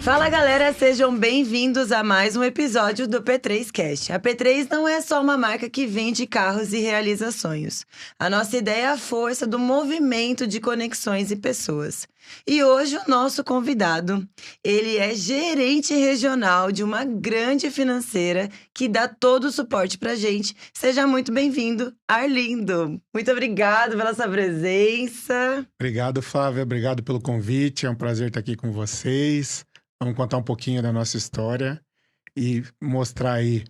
Fala galera, sejam bem-vindos a mais um episódio do P3Cast. A P3 não é só uma marca que vende carros e realiza sonhos. A nossa ideia é a força do movimento de conexões e pessoas. E hoje o nosso convidado, ele é gerente regional de uma grande financeira que dá todo o suporte pra gente. Seja muito bem-vindo, Arlindo. Muito obrigado pela sua presença. Obrigado, Flávia. Obrigado pelo convite. É um prazer estar aqui com vocês. Vamos contar um pouquinho da nossa história e mostrar aí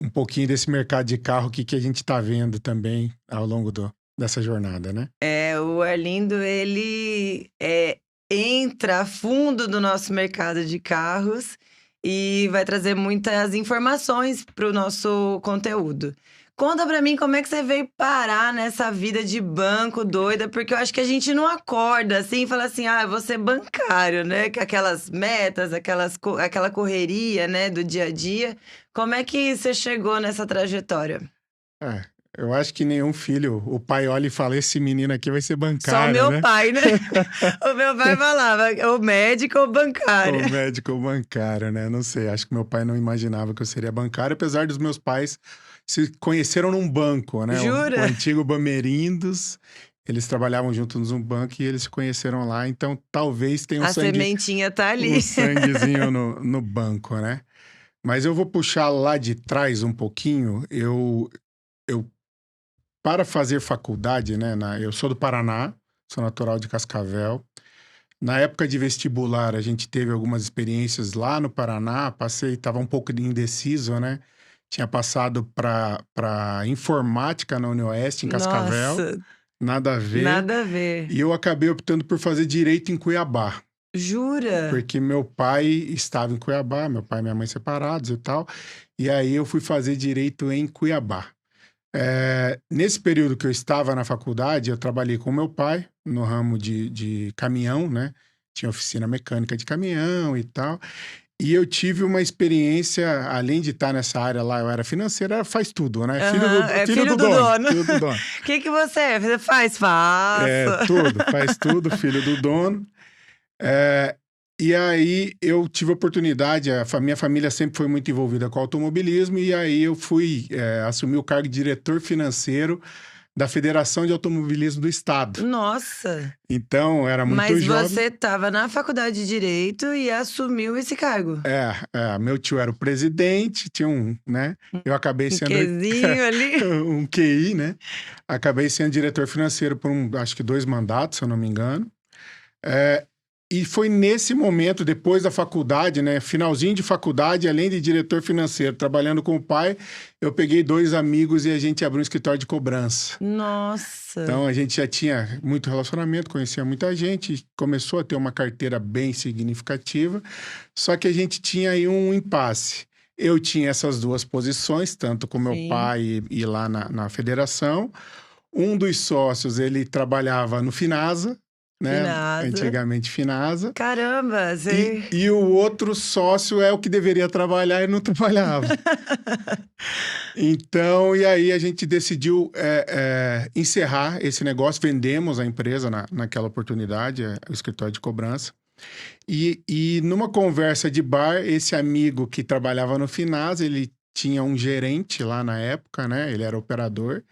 um pouquinho desse mercado de carro, o que a gente está vendo também ao longo dessa jornada, né? O Arlindo, ele entra a fundo do nosso mercado de carros e vai trazer muitas informações para o nosso conteúdo. Conta pra mim como é que você veio parar nessa vida de banco doida, porque eu acho que a gente não acorda assim e fala assim, eu vou ser bancário, né? Que aquelas metas, aquela correria, né, do dia a dia. Como é que você chegou nessa trajetória? Eu acho que nenhum filho, o pai olha e fala, esse menino aqui vai ser bancário, Só o meu né? pai, né? O meu pai falava, ou médico ou bancário. Ou médico ou bancário, né? Não sei, acho que meu pai não imaginava que eu seria bancário, apesar dos meus pais se conheceram num banco, né? Jura? O antigo Bamerindos, eles trabalhavam juntos num banco e eles se conheceram lá, então talvez tenha A sementinha tá ali. um sanguezinho no banco, né? Mas eu vou puxar lá de trás um pouquinho, para fazer faculdade, né? Eu sou do Paraná, sou natural de Cascavel. Na época de vestibular, a gente teve algumas experiências lá no Paraná. Estava um pouco indeciso, né? Tinha passado para informática na UniOeste, em Cascavel. Nossa, Nada a ver. nada a ver. E eu acabei optando por fazer direito em Cuiabá. Jura? Porque meu pai estava em Cuiabá, meu pai e minha mãe separados e tal. E aí eu fui fazer direito em Cuiabá. Nesse período que eu estava na faculdade, eu trabalhei com meu pai no ramo de caminhão, né? Tinha oficina mecânica de caminhão e tal. E eu tive uma experiência, além de estar nessa área lá, eu era financeira, faz tudo, né? Filho do dono. Filho do dono. O que você é? Você faz? Faço. Tudo, faz tudo, filho do dono. E aí eu tive a oportunidade, minha família sempre foi muito envolvida com automobilismo, e aí eu fui assumir o cargo de diretor financeiro da Federação de Automobilismo do Estado. Nossa! Então, era muito jovem. Mas você estava na faculdade de Direito e assumiu esse cargo. Meu tio era o presidente, tinha né? Eu acabei sendo... QIzinho ali. um QI, né? Acabei sendo diretor financeiro por acho que 2 mandatos, se eu não me engano. E foi nesse momento, depois da faculdade, né? Finalzinho de faculdade, além de diretor financeiro, trabalhando com o pai, eu peguei 2 amigos e a gente abriu um escritório de cobrança. Nossa! Então, a gente já tinha muito relacionamento, conhecia muita gente, começou a ter uma carteira bem significativa, só que a gente tinha aí um impasse. Eu tinha essas 2 posições, tanto com meu pai e lá na federação. Um dos sócios, ele trabalhava no Finasa, né? Finasa. Antigamente Finasa. Caramba! E o outro sócio é o que deveria trabalhar e não trabalhava. Então, e aí a gente decidiu encerrar esse negócio, vendemos a empresa naquela oportunidade, o escritório de cobrança. E numa conversa de bar, esse amigo que trabalhava no Finasa, ele tinha um gerente lá na época, né? Ele era operador.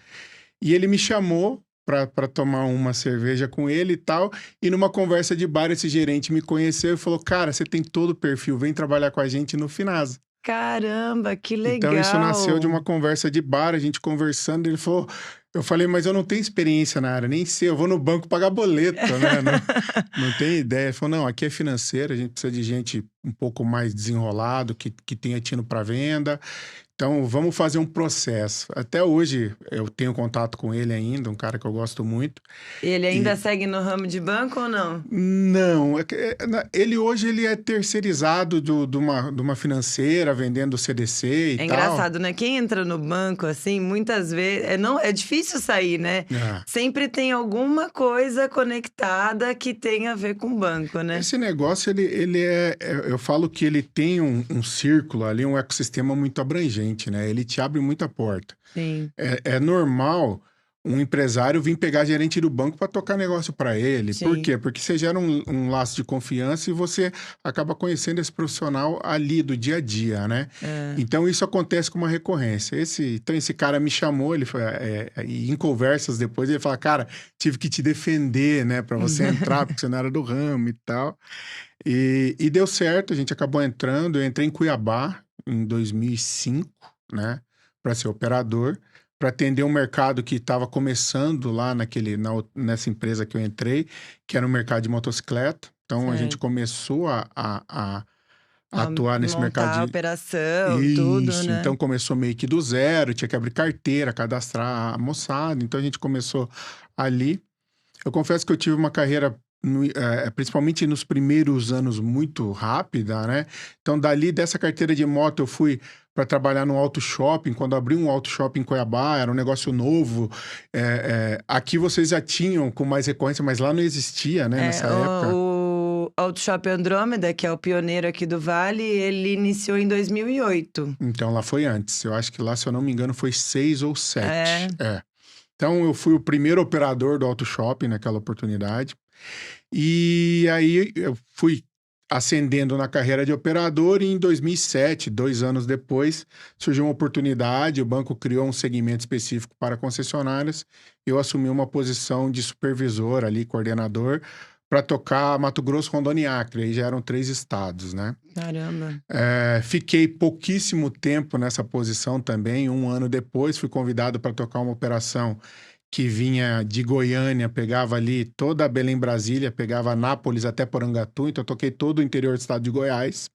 E ele me chamou para tomar uma cerveja com ele e tal. E numa conversa de bar, esse gerente me conheceu e falou, cara, você tem todo o perfil, vem trabalhar com a gente no Finasa. Caramba, que legal! Então, isso nasceu de uma conversa de bar, a gente conversando, ele falou... Eu falei, mas eu não tenho experiência na área, nem sei, eu vou no banco pagar boleto, né? Não tenho ideia. Ele falou, não, aqui é financeiro, a gente precisa de gente um pouco mais desenrolado, que tenha tino para venda. Então, vamos fazer um processo. Até hoje, eu tenho contato com ele ainda, um cara que eu gosto muito. Ele ainda segue no ramo de banco ou não? Não. Ele hoje ele é terceirizado de uma financeira, vendendo CDC e tal. É engraçado, né? Quem entra no banco, assim, muitas vezes... É difícil sair, né? Sempre tem alguma coisa conectada que tem a ver com o banco, né? Esse negócio, ele eu falo que ele tem um círculo ali, um ecossistema muito abrangente, né? Ele te abre muita porta. Sim. É normal um empresário vir pegar gerente do banco para tocar negócio para ele. Por Sim. quê? Porque você gera um laço de confiança e você acaba conhecendo esse profissional ali do dia a dia, né? Então, isso acontece com uma recorrência. Então, esse cara me chamou, e em conversas depois, ele fala, cara, tive que te defender, né? Para você entrar, porque você não era do ramo e tal. E deu certo, a gente acabou entrando. Eu entrei em Cuiabá em 2005, né? Para ser operador, para atender um mercado que estava começando lá nessa empresa que eu entrei, que era um mercado de motocicleta. Então, a gente começou a atuar nesse mercado Montar a de... operação, tudo, Isso, né? então começou meio que do zero, tinha que abrir carteira, cadastrar a moçada, então a gente começou ali. Eu confesso que eu tive uma carreira, principalmente nos primeiros anos, muito rápida, né? Então, dessa carteira de moto, eu fui para trabalhar no auto shopping. Quando abri um auto shopping em Cuiabá, era um negócio novo. Aqui vocês já tinham com mais recorrência, mas lá não existia, né, nessa época. O Auto Shop Andrômeda, que é o pioneiro aqui do Vale, ele iniciou em 2008. Então, lá foi antes. Eu acho que lá, se eu não me engano, foi 6 ou 7. Então, eu fui o primeiro operador do auto shopping naquela oportunidade. E aí, eu fui ascendendo na carreira de operador e em 2007, 2 anos depois, surgiu uma oportunidade, o banco criou um segmento específico para concessionárias, eu assumi uma posição de supervisor ali, coordenador, para tocar Mato Grosso, Rondônia e Acre, aí já eram 3 estados, né? Caramba. Fiquei pouquíssimo tempo nessa posição também, 1 ano depois fui convidado para tocar uma operação que vinha de Goiânia, pegava ali toda a Belém-Brasília, pegava Anápolis até Porangatu, então eu toquei todo o interior do estado de Goiás.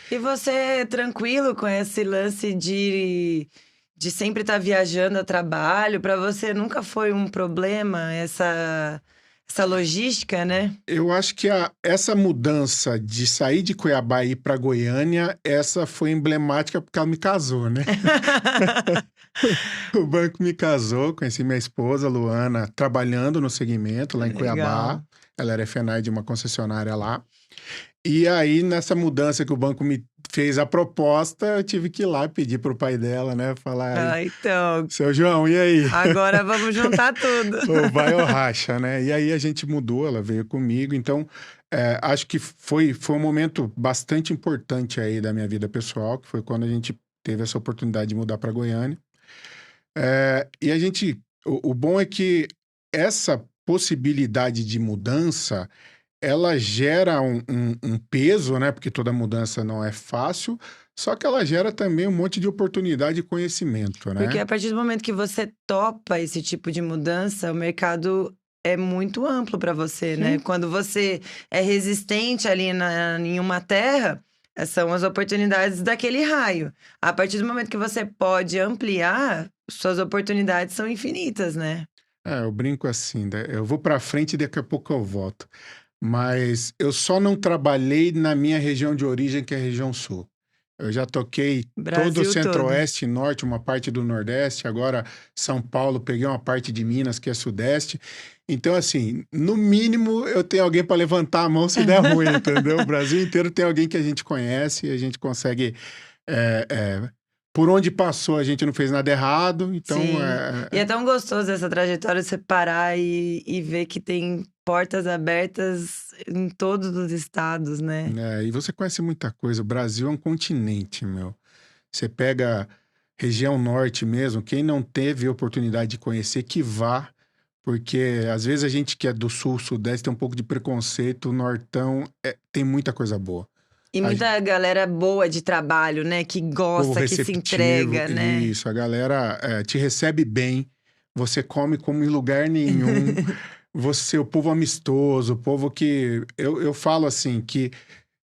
E você tranquilo com esse lance de sempre estar viajando a trabalho? Para você nunca foi um problema essa logística, né? Eu acho que essa mudança de sair de Cuiabá e ir para Goiânia, essa foi emblemática porque ela me casou, né? O banco me casou, conheci minha esposa, Luana, trabalhando no segmento lá em Cuiabá. Legal. Ela era F&I de uma concessionária lá. E aí, nessa mudança que o banco me fez a proposta, eu tive que ir lá pedir pro pai dela, né? Falar, Então, seu João, e aí? agora vamos juntar tudo. Ou vai ou racha, né? E aí a gente mudou, ela veio comigo. Então, acho que foi um momento bastante importante aí da minha vida pessoal, que foi quando a gente teve essa oportunidade de mudar para Goiânia. E a gente... O bom é que essa possibilidade de mudança, ela gera um peso, né? Porque toda mudança não é fácil, só que ela gera também um monte de oportunidade e conhecimento, né? Porque a partir do momento que você topa esse tipo de mudança, o mercado é muito amplo para você, né? Quando você é resistente ali em uma terra, são as oportunidades daquele raio. A partir do momento que você pode ampliar, suas oportunidades são infinitas, né? Eu brinco assim, né? Eu vou para frente e daqui a pouco eu volto. Mas eu só não trabalhei na minha região de origem, que é a região sul. Eu já toquei todo o Brasil todo. centro-oeste, norte, uma parte do nordeste, agora São Paulo, peguei uma parte de Minas, que é sudeste. Então, assim, no mínimo eu tenho alguém para levantar a mão se der ruim, entendeu? O Brasil inteiro tem alguém que a gente conhece e a gente consegue... por onde passou, a gente não fez nada errado, então... Sim. E é tão gostoso essa trajetória, você parar e ver que tem portas abertas em todos os estados, né? E você conhece muita coisa. O Brasil é um continente, meu. Você pega região norte mesmo, quem não teve oportunidade de conhecer, que vá, porque às vezes a gente que é do sul, sudeste, tem um pouco de preconceito, o nortão tem muita coisa boa. E muita galera boa de trabalho, né? Que Povo gosta, que se receptivo, entrega, né? Isso, a galera te recebe bem, você come como em lugar nenhum, o povo amistoso, o povo que... Eu falo assim, que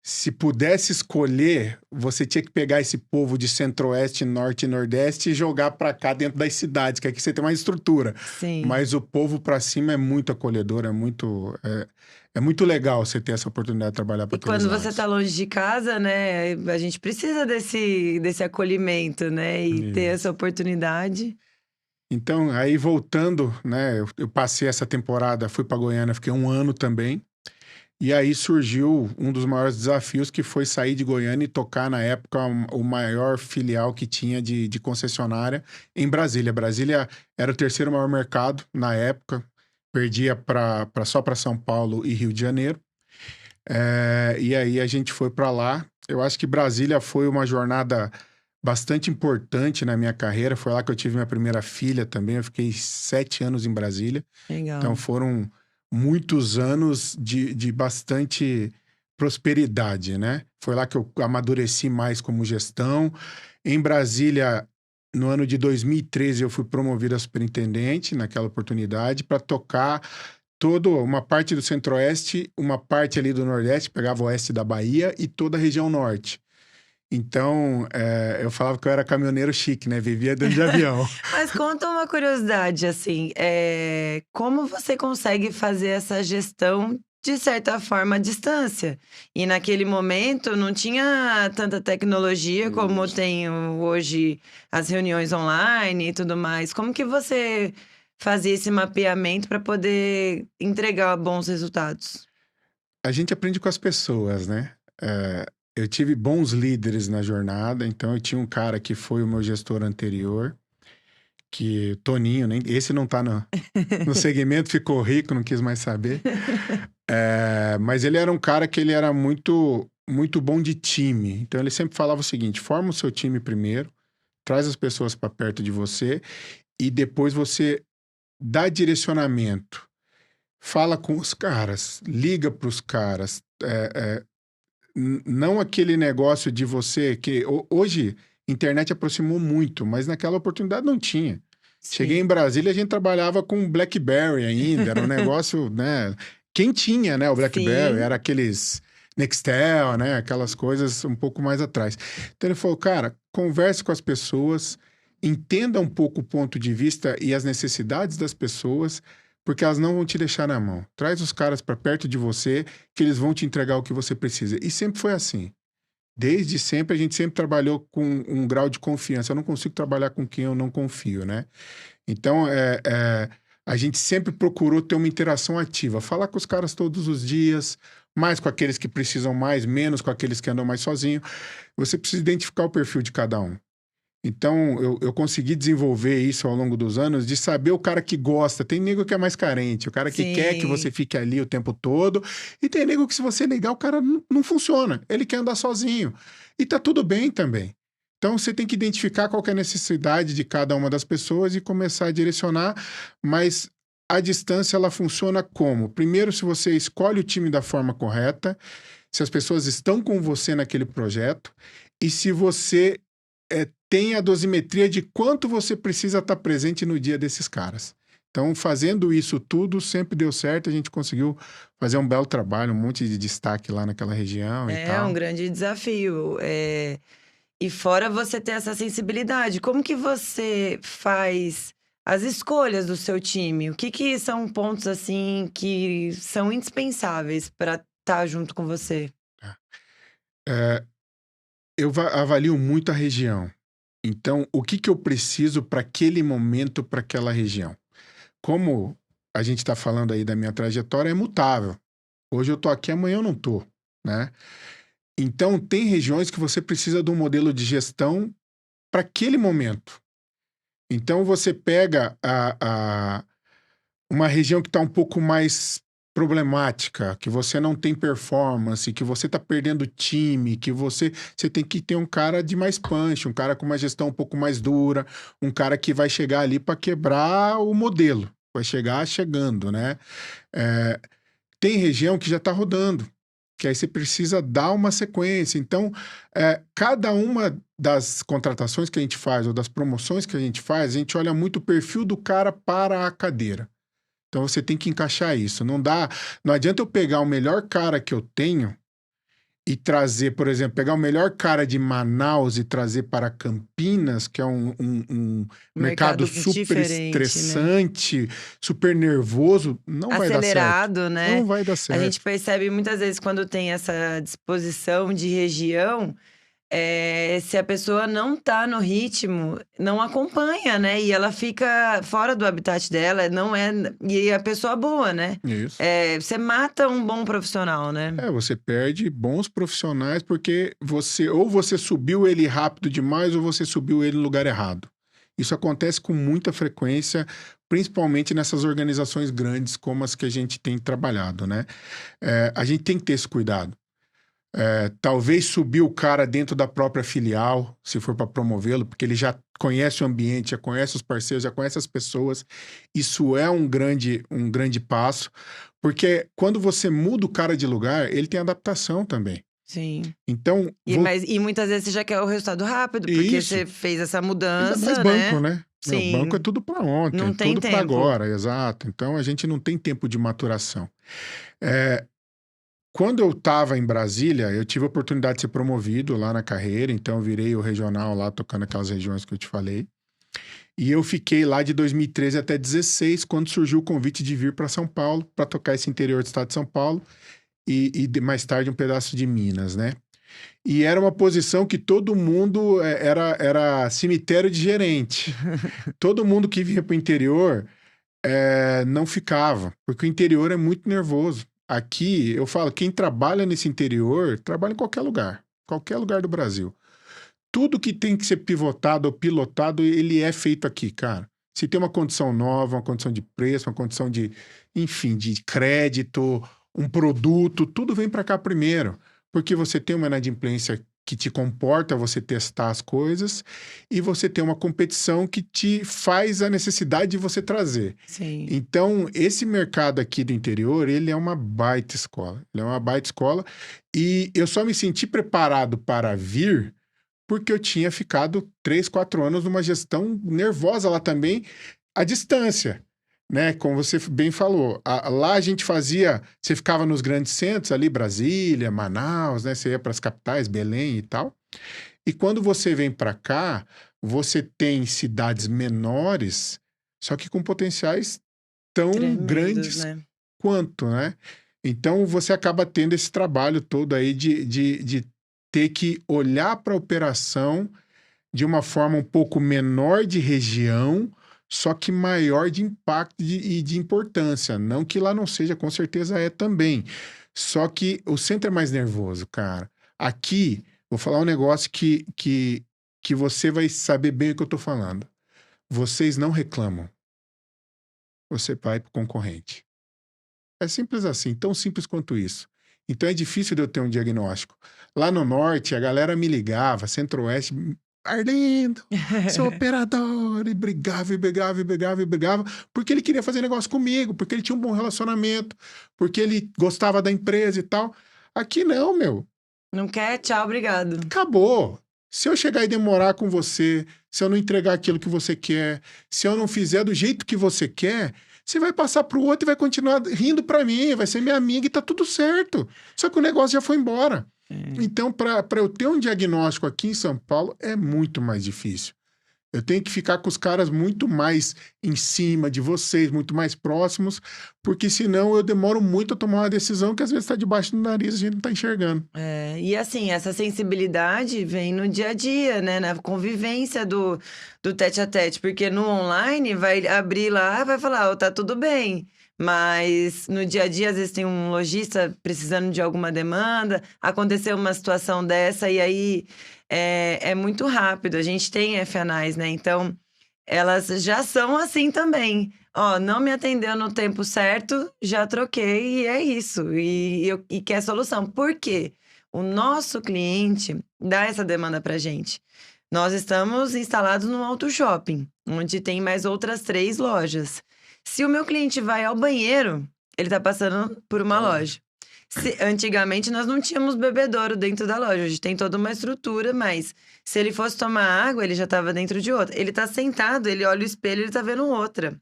se pudesse escolher, você tinha que pegar esse povo de centro-oeste, norte e nordeste e jogar pra cá dentro das cidades, que aqui você tem uma estrutura. Sim. Mas o povo pra cima é muito acolhedor, é muito legal você ter essa oportunidade de trabalhar para E quando você tá longe de casa, né? A gente precisa desse acolhimento, né? E ter essa oportunidade. Então, aí voltando, né? Eu passei essa temporada, fui para Goiânia, fiquei 1 ano também. E aí surgiu um dos maiores desafios, que foi sair de Goiânia e tocar, na época, o maior filial que tinha de concessionária em Brasília. Brasília era o terceiro maior mercado na época, perdia só para São Paulo e Rio de Janeiro. E aí a gente foi para lá. Eu acho que Brasília foi uma jornada bastante importante na minha carreira. Foi lá que eu tive minha primeira filha também. Eu fiquei 7 anos em Brasília. Legal. Então foram muitos anos de bastante prosperidade, né? Foi lá que eu amadureci mais como gestão. Em Brasília, no ano de 2013, eu fui promovido a superintendente naquela oportunidade para tocar toda uma parte do Centro-Oeste, uma parte ali do Nordeste, pegava o oeste da Bahia e toda a região Norte. Então, eu falava que eu era caminhoneiro chique, né? Vivia dentro de avião. Mas conta uma curiosidade, assim, como você consegue fazer essa gestão, de certa forma, à distância? E naquele momento não tinha tanta tecnologia como tem hoje as reuniões online e tudo mais. Como que você fazia esse mapeamento para poder entregar bons resultados? A gente aprende com as pessoas, né? Eu tive bons líderes na jornada, então eu tinha um cara que foi o meu gestor anterior, que Toninho, esse não tá no segmento, ficou rico, não quis mais saber. Mas ele era um cara que ele era muito, muito bom de time. Então ele sempre falava o seguinte: forma o seu time primeiro, traz as pessoas para perto de você e depois você dá direcionamento. Fala com os caras, liga para os caras. Não aquele negócio de você que hoje a internet aproximou muito, mas naquela oportunidade não tinha. Sim. Cheguei em Brasília, a gente trabalhava com BlackBerry ainda, era um negócio, né? Quem tinha, né, o BlackBerry, Sim. era aqueles Nextel, né, aquelas coisas um pouco mais atrás. Então ele falou, cara, converse com as pessoas, entenda um pouco o ponto de vista e as necessidades das pessoas, porque elas não vão te deixar na mão. Traz os caras para perto de você, que eles vão te entregar o que você precisa. E sempre foi assim. Desde sempre, a gente sempre trabalhou com um grau de confiança. Eu não consigo trabalhar com quem eu não confio, né? Então, a gente sempre procurou ter uma interação ativa. Falar com os caras todos os dias, mais com aqueles que precisam mais, menos com aqueles que andam mais sozinhos. Você precisa identificar o perfil de cada um. Então, eu consegui desenvolver isso ao longo dos anos, de saber o cara que gosta. Tem nego que é mais carente, o cara que quer que você fique ali o tempo todo. E tem nego que, se você ligar, o cara não funciona. Ele quer andar sozinho. E tá tudo bem também. Então, você tem que identificar qual que é a necessidade de cada uma das pessoas e começar a direcionar. Mas a distância, ela funciona como? Primeiro, se você escolhe o time da forma correta, se as pessoas estão com você naquele projeto, e se você tem a dosimetria de quanto você precisa estar presente no dia desses caras. Então, fazendo isso tudo, sempre deu certo. A gente conseguiu fazer um belo trabalho, um monte de destaque lá naquela região e tal. É um grande desafio. E fora você ter essa sensibilidade, como que você faz as escolhas do seu time? O que são pontos, assim, que são indispensáveis para estar junto com você? Eu avalio muito a região. Então, o que eu preciso para aquele momento, para aquela região? Como a gente está falando aí da minha trajetória, é mutável. Hoje eu tô aqui, amanhã eu não tô, né? Então, tem regiões que você precisa de um modelo de gestão para aquele momento. Então, você pega uma região que está um pouco mais problemática, que você não tem performance, que você está perdendo time, que você tem que ter um cara de mais punch, um cara com uma gestão um pouco mais dura, um cara que vai chegar ali para quebrar o modelo, vai chegar chegando, né? Tem região que já está rodando, que aí você precisa dar uma sequência. Então, cada uma das contratações que a gente faz ou das promoções que a gente faz, a gente olha muito o perfil do cara para a cadeira. Então, você tem que encaixar isso. Não adianta eu pegar o melhor cara que eu tenho e trazer, por exemplo, pegar o melhor cara de Manaus e trazer para Campinas, que é um mercado super estressante, né? Super nervoso, não vai dar certo. Acelerado, né? Não vai dar certo. A gente percebe muitas vezes quando tem essa disposição de região, se a pessoa não tá no ritmo, não acompanha, né? E ela fica fora do habitat dela, não é... E a pessoa boa, né? Isso. Você mata um bom profissional, né? Você perde bons profissionais porque você subiu ele rápido demais ou você subiu ele no lugar errado. Isso acontece com muita frequência, principalmente nessas organizações grandes como as que a gente tem trabalhado, né? A gente tem que ter esse cuidado. Talvez subir o cara dentro da própria filial, se for para promovê-lo, porque ele já conhece o ambiente, já conhece os parceiros, já conhece as pessoas. Isso é um grande passo, porque quando você muda o cara de lugar, ele tem adaptação também. Sim. Então, E muitas vezes você já quer o resultado rápido, porque Isso. você fez essa Ainda mudança, mais banco, né? Sim. Meu, banco é tudo para ontem, Não tem tudo para agora, exato. Então, a gente não tem tempo de maturação. Quando eu estava em Brasília, eu tive a oportunidade de ser promovido lá na carreira, então eu virei o regional lá, tocando aquelas regiões que eu te falei. E eu fiquei lá de 2013 até 2016, quando surgiu o convite de vir para São Paulo, para tocar esse interior do estado de São Paulo e mais tarde um pedaço de Minas, né? E era uma posição que todo mundo era cemitério de gerente. Todo mundo que vinha para o interior não ficava, porque o interior é muito nervoso. Aqui, eu falo, quem trabalha nesse interior, trabalha em qualquer lugar do Brasil. Tudo que tem que ser pivotado ou pilotado, ele é feito aqui, cara. Se tem uma condição nova, uma condição de preço, uma condição enfim, de crédito, um produto, tudo vem para cá primeiro. Porque você tem uma inadimplência que te comporta você testar as coisas e você tem uma competição que te faz a necessidade de você trazer. Sim. Então, esse mercado aqui do interior, ele é uma baita escola. Ele é uma baita escola e eu só me senti preparado para vir porque eu tinha ficado 3, 4 anos numa gestão nervosa lá também, à distância. Né? Como você bem falou, lá a gente você ficava nos grandes centros ali, Brasília, Manaus, né? Você ia para as capitais, Belém e tal. E quando você vem para cá, você tem cidades menores, só que com potenciais tão Tremendos, grandes né? quanto, né? Então você acaba tendo esse trabalho todo aí de ter que olhar para a operação de uma forma um pouco menor de região, só que maior de impacto e de importância. Não que lá não seja, com certeza é também. Só que o centro é mais nervoso, cara. Aqui, vou falar um negócio que você vai saber bem o que eu tô falando. Vocês não reclamam. Você vai pro concorrente. É simples assim, tão simples quanto isso. Então é difícil de eu ter um diagnóstico. Lá no norte, a galera me ligava, centro-oeste, Arlindo, seu operador, e brigava, porque ele queria fazer negócio comigo, porque ele tinha um bom relacionamento, porque ele gostava da empresa e tal. Aqui não, meu. Não quer? Tchau, obrigado. Acabou. Se eu chegar e demorar com você, se eu não entregar aquilo que você quer, se eu não fizer do jeito que você quer, você vai passar pro outro e vai continuar rindo pra mim, vai ser minha amiga e tá tudo certo. Só que o negócio já foi embora. Então, para eu ter um diagnóstico aqui em São Paulo, é muito mais difícil. Eu tenho que ficar com os caras muito mais em cima de vocês, muito mais próximos, porque senão eu demoro muito a tomar uma decisão que às vezes está debaixo do nariz e a gente não está enxergando. E assim, essa sensibilidade vem no dia a dia, né? Na convivência do tete a tete. Porque no online vai abrir lá, vai falar, tá tudo bem. Mas no dia a dia, às vezes tem um lojista precisando de alguma demanda, aconteceu uma situação dessa e aí é muito rápido. A gente tem F-Anais, né? Então, elas já são assim também. Ó, não me atendeu no tempo certo, já troquei e é isso. E quer solução. Por quê? O nosso cliente dá essa demanda pra gente. Nós estamos instalados no Auto Shopping, onde tem mais outras 3 lojas. Se o meu cliente vai ao banheiro, ele tá passando por uma loja. Antigamente, nós não tínhamos bebedouro dentro da loja. Hoje tem toda uma estrutura, mas se ele fosse tomar água, ele já estava dentro de outra. Ele tá sentado, ele olha o espelho, ele tá vendo outra.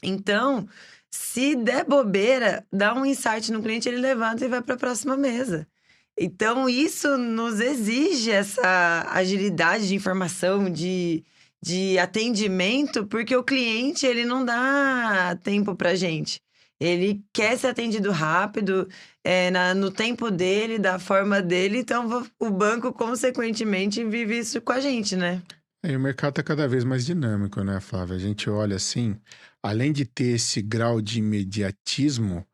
Então, se der bobeira, dá um insight no cliente, ele levanta e vai para a próxima mesa. Então, isso nos exige essa agilidade de informação, de atendimento, porque o cliente, ele não dá tempo pra gente. Ele quer ser atendido rápido, no tempo dele, da forma dele, então o banco, consequentemente, vive isso com a gente, né? E o mercado está cada vez mais dinâmico, né, Flávia? A gente olha assim, além de ter esse grau de imediatismo,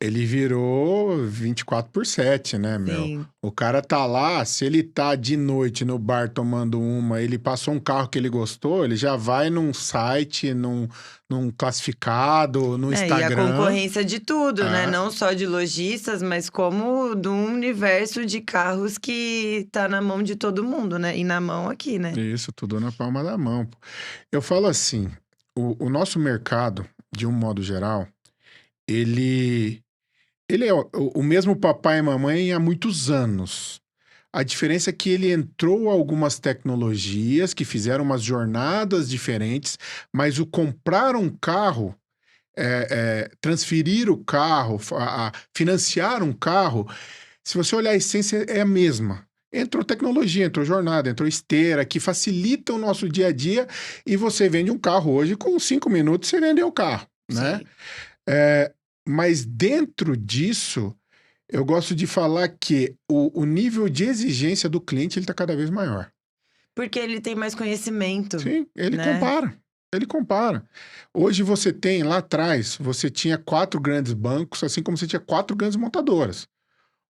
ele virou 24/7, né, meu? Sim. O cara tá lá, se ele tá de noite no bar tomando uma, ele passou um carro que ele gostou, ele já vai num site, num classificado, no E a Instagram. concorrência de tudo, né? Ah, Não só de lojistas, mas como do universo de carros que tá na mão de todo mundo, né? E na mão aqui, né? isso, tudo na palma da mão, pô. Eu falo assim, o nosso mercado, de um modo geral, ele, ele é o mesmo papai e mamãe há muitos anos. A diferença é que ele entrou algumas tecnologias que fizeram umas jornadas diferentes, mas o comprar um carro, transferir o carro, financiar um carro, se você olhar a essência, é a mesma. Entrou tecnologia, entrou jornada, entrou esteira, que facilita o nosso dia a dia, e você vende um carro hoje, com 5 minutos você vendeu o carro, né? Sim. É, mas dentro disso, eu gosto de falar que o nível de exigência do cliente ele está cada vez maior. Porque ele tem mais conhecimento, Sim, ele né? compara. Ele compara. Hoje você tem, lá atrás, você tinha 4 grandes bancos, assim como você tinha 4 grandes montadoras.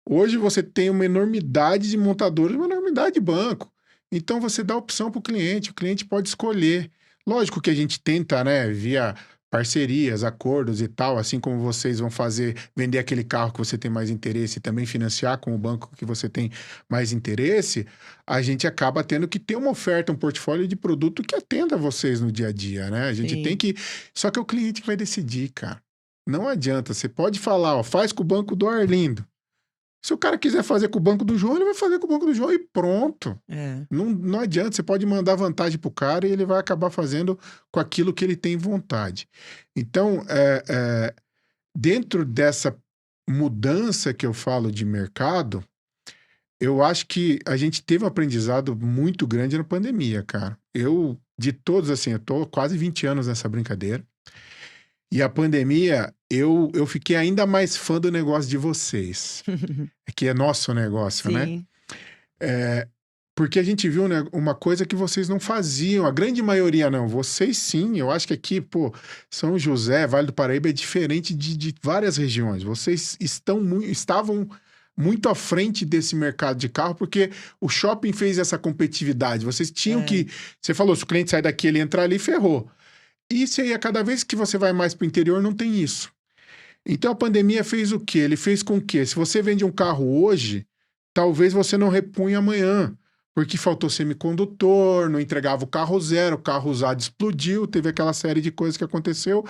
Hoje você tem uma enormidade de montadoras, uma enormidade de banco. Então você dá opção para o cliente pode escolher. Lógico que a gente tenta, né, via parcerias, acordos e tal, assim como vocês vão fazer, vender aquele carro que você tem mais interesse e também financiar com o banco que você tem mais interesse, a gente acaba tendo que ter uma oferta, um portfólio de produto que atenda vocês no dia a dia, né? A gente tem Sim. que. Só que é o cliente que vai decidir, cara. Não adianta. Você pode falar, ó, faz com o banco do Arlindo. Se o cara quiser fazer com o banco do João, ele vai fazer com o banco do João e pronto. É. Não adianta, você pode mandar vantagem pro cara e ele vai acabar fazendo com aquilo que ele tem vontade. Então, dentro dessa mudança que eu falo de mercado, eu acho que a gente teve um aprendizado muito grande na pandemia, cara. De todos, assim, eu tô quase 20 anos nessa brincadeira. E a pandemia, eu fiquei ainda mais fã do negócio de vocês. Que é nosso negócio, né? Sim. Porque a gente viu, né, uma coisa que vocês não faziam, a grande maioria não, vocês sim, eu acho que aqui, pô, São José, Vale do Paraíba é diferente de várias regiões, vocês estavam muito à frente desse mercado de carro, porque o shopping fez essa competitividade, vocês tinham É. que, você falou, se o cliente sai daqui, ele entra ali, ferrou. Isso aí, cada vez que você vai mais para o interior, não tem isso. Então a pandemia fez o quê? Ele fez com que, se você vende um carro hoje, talvez você não repunha amanhã, porque faltou semicondutor, não entregava o carro zero, o carro usado explodiu, teve aquela série de coisas que aconteceu.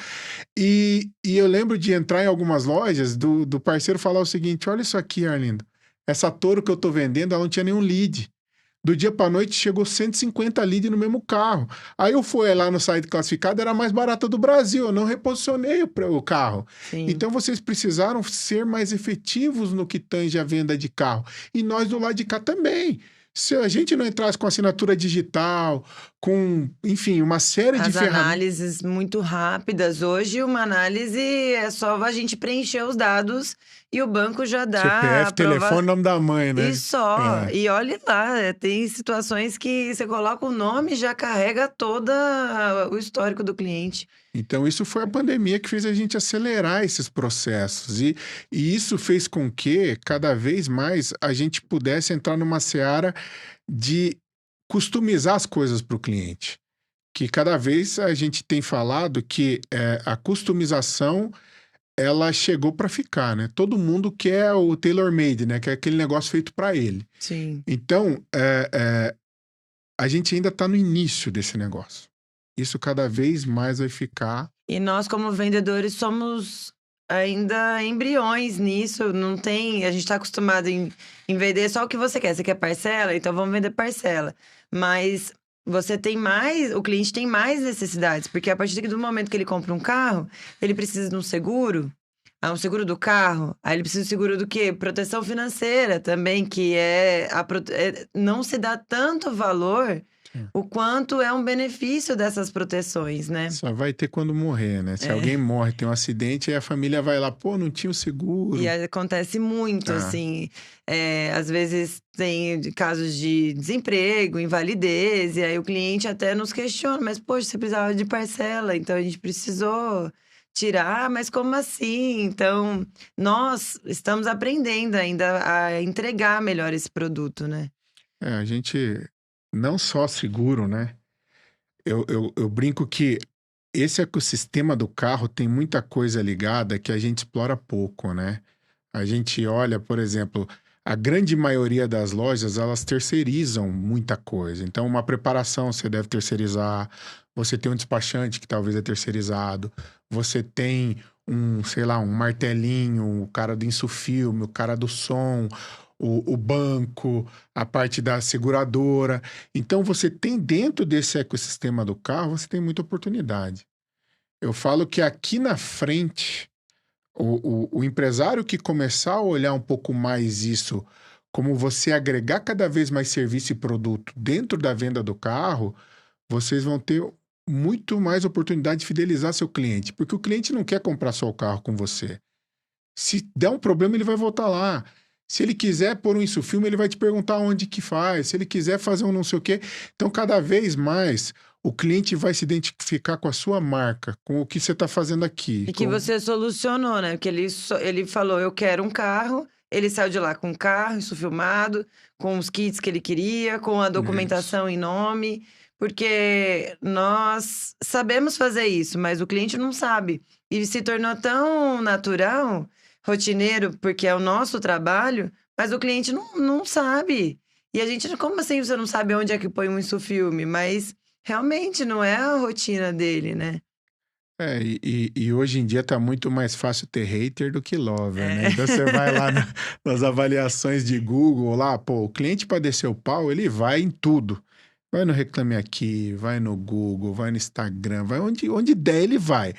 E eu lembro de entrar em algumas lojas, do parceiro falar o seguinte: olha isso aqui, Arlindo, essa Toro que eu tô vendendo, ela não tinha nenhum lead. Do dia para noite chegou 150 leads no mesmo carro. Aí eu fui lá no site classificado, era a mais barata do Brasil. Eu não reposicionei o carro. Sim. Então vocês precisaram ser mais efetivos no que tange a venda de carro. E nós do lado de cá também. Se a gente não entrasse com assinatura digital, com, enfim, uma série de As ferramentas. análises muito rápidas. Hoje, uma análise é só a gente preencher os dados e o banco já dá a CPF, telefone, nome da mãe, E né? só. É. E olhe lá, tem situações que você coloca o nome e já carrega todo o histórico do cliente. Então, isso foi a pandemia que fez a gente acelerar esses processos. E isso fez com que, cada vez mais, a gente pudesse entrar numa seara de customizar as coisas para o cliente. Que cada vez a gente tem falado que a customização ela chegou para ficar, né? Todo mundo quer o tailor-made, né? Que é aquele negócio feito para ele. Sim. Então, a gente ainda está no início desse negócio. Isso cada vez mais vai ficar. E nós, como vendedores, somos ainda embriões nisso. Não tem. A gente está acostumado em vender só o que você quer. Você quer parcela? Então vamos vender parcela. Mas você tem mais. O cliente tem mais necessidades. Porque a partir do momento que ele compra um carro, ele precisa de um seguro. Um seguro do carro. Aí ele precisa de seguro do quê? Proteção financeira também, que não se dá tanto valor o quanto é um benefício dessas proteções, né? Só vai ter quando morrer, né? Se alguém morre, tem um acidente, aí a família vai lá, pô, não tinha o E seguro. acontece muito, Ah, assim. Às vezes tem casos de desemprego, invalidez, e aí o cliente até nos questiona, mas, poxa, você precisava de parcela, então a gente precisou tirar, mas como assim? Então, nós estamos aprendendo ainda a entregar melhor esse produto, né? a gente não só seguro, né? Eu brinco que esse ecossistema do carro tem muita coisa ligada que a gente explora pouco, né? A gente olha, por exemplo, a grande maioria das lojas, elas terceirizam muita coisa. Então, uma preparação você deve terceirizar, você tem um despachante que talvez é terceirizado, você tem sei lá, um martelinho, o cara do insufilme, o cara do som, o banco, a parte da seguradora. Então, você tem dentro desse ecossistema do carro, você tem muita oportunidade. Eu falo que aqui na frente, o empresário que começar a olhar um pouco mais isso, como você agregar cada vez mais serviço e produto dentro da venda do carro, vocês vão ter muito mais oportunidade de fidelizar seu cliente, porque o cliente não quer comprar só o carro com você. Se der um problema, ele vai voltar lá. Se ele quiser pôr um insufilme, ele vai te perguntar onde que faz. Se ele quiser fazer um não sei o quê. Então, cada vez mais, o cliente vai se identificar com a sua marca, com o que você está fazendo aqui. E que você solucionou, né? Porque ele falou, eu quero um carro. Ele saiu de lá com o carro, isso filmado, com os kits que ele queria, com a Isso. documentação em nome. Porque nós sabemos fazer isso, mas o cliente não sabe. E se tornou tão natural, rotineiro, porque é o nosso trabalho, mas o cliente não sabe. E a gente, como assim você não sabe onde é que põe um insufilme? Mas realmente não é a rotina dele, né? E hoje em dia tá muito mais fácil ter hater do que lover, né? Então você vai lá nas avaliações de Google, lá, pô, o cliente para descer o pau, ele vai em tudo. Vai no Reclame Aqui, vai no Google, vai no Instagram, vai onde der ele vai.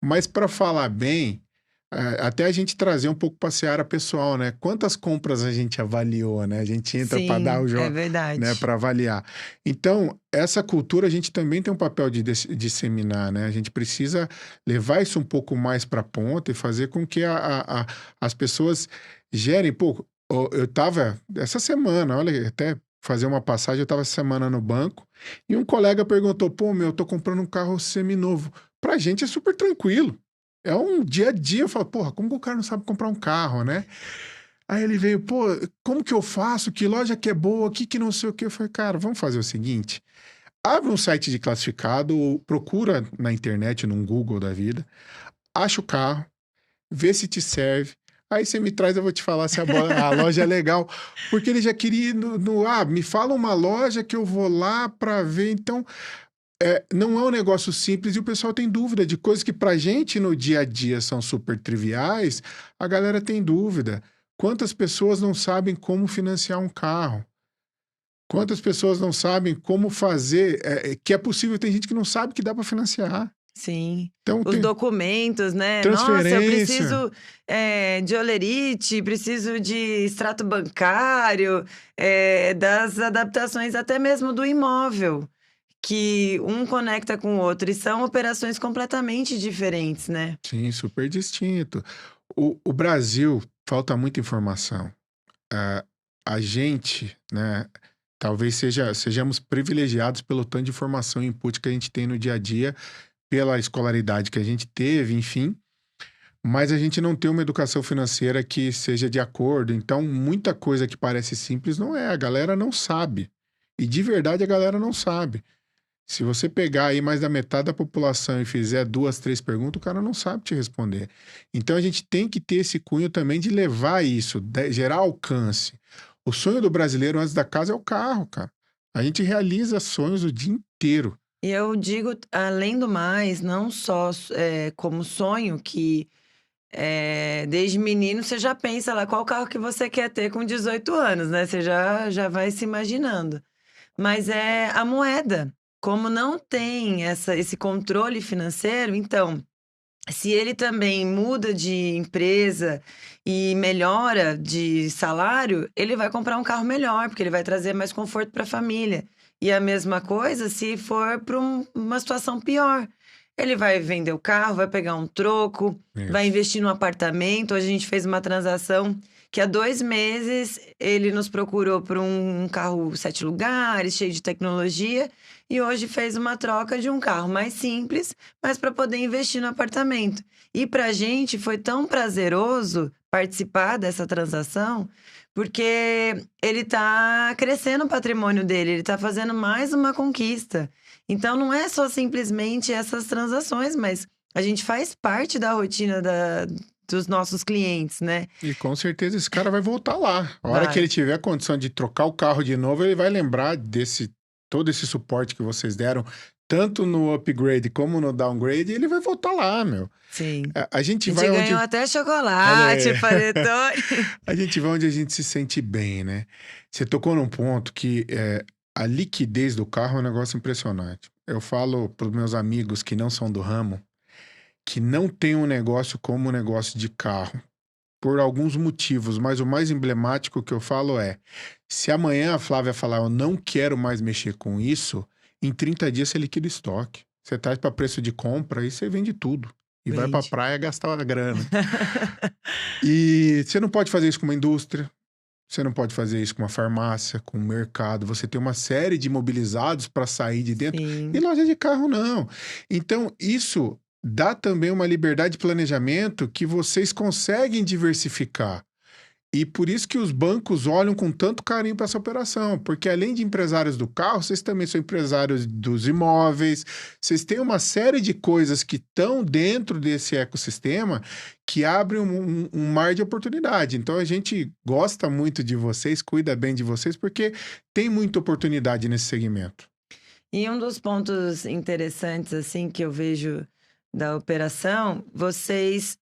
Mas para falar bem, até a gente trazer um pouco para a seara pessoal, né? Quantas compras a gente avaliou, né? A gente entra para dar Sim, o é jogo, né? verdade. Para avaliar. Então, essa cultura a gente também tem um papel de disseminar, né? A gente precisa levar isso um pouco mais para a ponta e fazer com que as pessoas gerem. Pô, eu tava essa semana, olha, até fazer uma passagem, eu tava essa semana no banco e um colega perguntou: pô, meu, eu tô comprando um carro seminovo. Pra gente é super tranquilo. É um dia a dia. Eu falo, porra, como que o cara não sabe comprar um carro, né? Aí ele veio, pô, como que eu faço? Que loja que é boa? Que não sei o que. Eu falei, cara, vamos fazer o seguinte: abre um site de classificado, ou procura na internet, num Google da vida, acha o carro, vê se te serve. Aí você me traz, eu vou te falar se a loja é legal. Porque ele já queria ir me fala uma loja que eu vou lá pra ver. Então, não é um negócio simples e o pessoal tem dúvida de coisas que pra gente no dia a dia são super triviais, a galera tem dúvida. Quantas pessoas não sabem como financiar um carro? Quantas pessoas não sabem como fazer, que é possível, tem gente que não sabe que dá para financiar. Sim. Então Os tem documentos, né? Nossa, eu transferência. preciso de olerite, preciso de extrato bancário, das adaptações até mesmo do imóvel, que um conecta com o outro, e são operações completamente diferentes, né? Sim, super distinto. O Brasil falta muita informação. Ah, a gente, né, talvez sejamos privilegiados pelo tanto de informação e input que a gente tem no dia a dia, pela escolaridade que a gente teve, enfim, mas a gente não tem uma educação financeira que seja de acordo. Então, muita coisa que parece simples não é. A galera não sabe. E de verdade a galera não sabe. Se você pegar aí mais da metade da população e fizer 2, 3 perguntas, o cara não sabe te responder. Então a gente tem que ter esse cunho também de levar isso, gerar alcance. O sonho do brasileiro antes da casa é o carro, cara. A gente realiza sonhos o dia inteiro. E eu digo, além do mais, não só como sonho, que desde menino você já pensa lá qual carro que você quer ter com 18 anos, né? Você já vai se imaginando. Mas é a moeda. Como não tem esse controle financeiro, então, se ele também muda de empresa e melhora de salário, ele vai comprar um carro melhor, porque ele vai trazer mais conforto para a família. E a mesma coisa se for para uma situação pior. Ele vai vender o carro, vai pegar um troco, vai Isso. investir no apartamento. Hoje a gente fez uma transação que há 2 meses ele nos procurou por um carro 7 lugares, cheio de tecnologia, e hoje fez uma troca de um carro mais simples, mas para poder investir no apartamento. E para a gente foi tão prazeroso participar dessa transação, porque ele está crescendo o patrimônio dele, ele está fazendo mais uma conquista. Então não é só simplesmente essas transações, mas a gente faz parte da rotina dos nossos clientes, né? E com certeza esse cara vai voltar lá. A hora que Vai. ele tiver a condição de trocar o carro de novo, ele vai lembrar todo esse suporte que vocês deram, tanto no upgrade como no downgrade, e ele vai voltar lá, meu. Sim. A gente A vai gente onde. ganhou até Olha chocolate, aí. panetone. A gente vai onde a gente se sente bem, né? Você tocou num ponto que a liquidez do carro é um negócio impressionante. Eu falo para os meus amigos que não são do ramo que não tem um negócio como o negócio de carro, por alguns motivos, mas o mais emblemático que eu falo é: se amanhã a Flávia falar eu não quero mais mexer com isso, em 30 dias você liquida o estoque. Você traz para preço de compra e você vende tudo. E vai para a Vende. praia gastar a grana. E você não pode fazer isso com uma indústria, você não pode fazer isso com uma farmácia, com um mercado. Você tem uma série de imobilizados para sair de dentro. E Sim. loja de carro, não. Então, isso dá também uma liberdade de planejamento que vocês conseguem diversificar. E por isso que os bancos olham com tanto carinho para essa operação, porque além de empresários do carro, vocês também são empresários dos imóveis, vocês têm uma série de coisas que estão dentro desse ecossistema que abrem um mar de oportunidade. Então a gente gosta muito de vocês, cuida bem de vocês, porque tem muita oportunidade nesse segmento. E um dos pontos interessantes, assim, que eu vejo da operação, vocês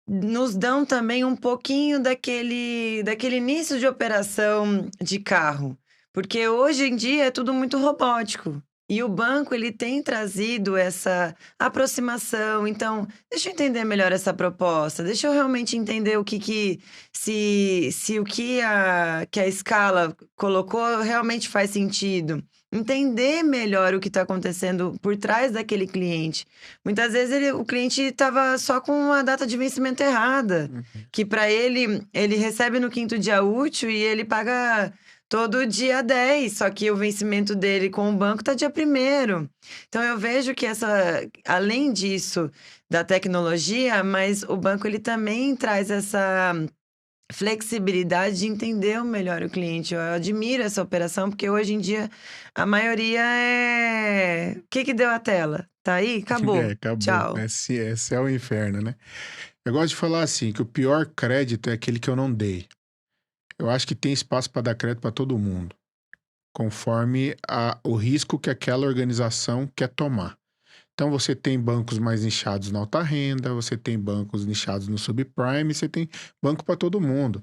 nos dão também um pouquinho daquele início de operação de carro, porque hoje em dia é tudo muito robótico. E o banco ele tem trazido essa aproximação. Então, deixa eu entender melhor essa proposta. Deixa eu realmente entender o que se o que a escala colocou realmente faz sentido. Entender melhor o que está acontecendo por trás daquele cliente. Muitas vezes o cliente estava só com a data de vencimento errada, que para ele recebe no 5º dia útil e ele paga todo dia 10, só que o vencimento dele com o banco tá dia 1º. Então eu vejo que além disso, da tecnologia, mas o banco ele também traz essa flexibilidade de entender melhor o cliente. Eu admiro essa operação, porque hoje em dia a maioria é: "O que que deu a tela? Tá aí? Acabou. Acabou. Tchau". É céu e inferno, né? Eu gosto de falar assim, que o pior crédito é aquele que eu não dei. Eu acho que tem espaço para dar crédito para todo mundo, conforme o risco que aquela organização quer tomar. Então você tem bancos mais nichados na alta renda, você tem bancos nichados no subprime, você tem banco para todo mundo.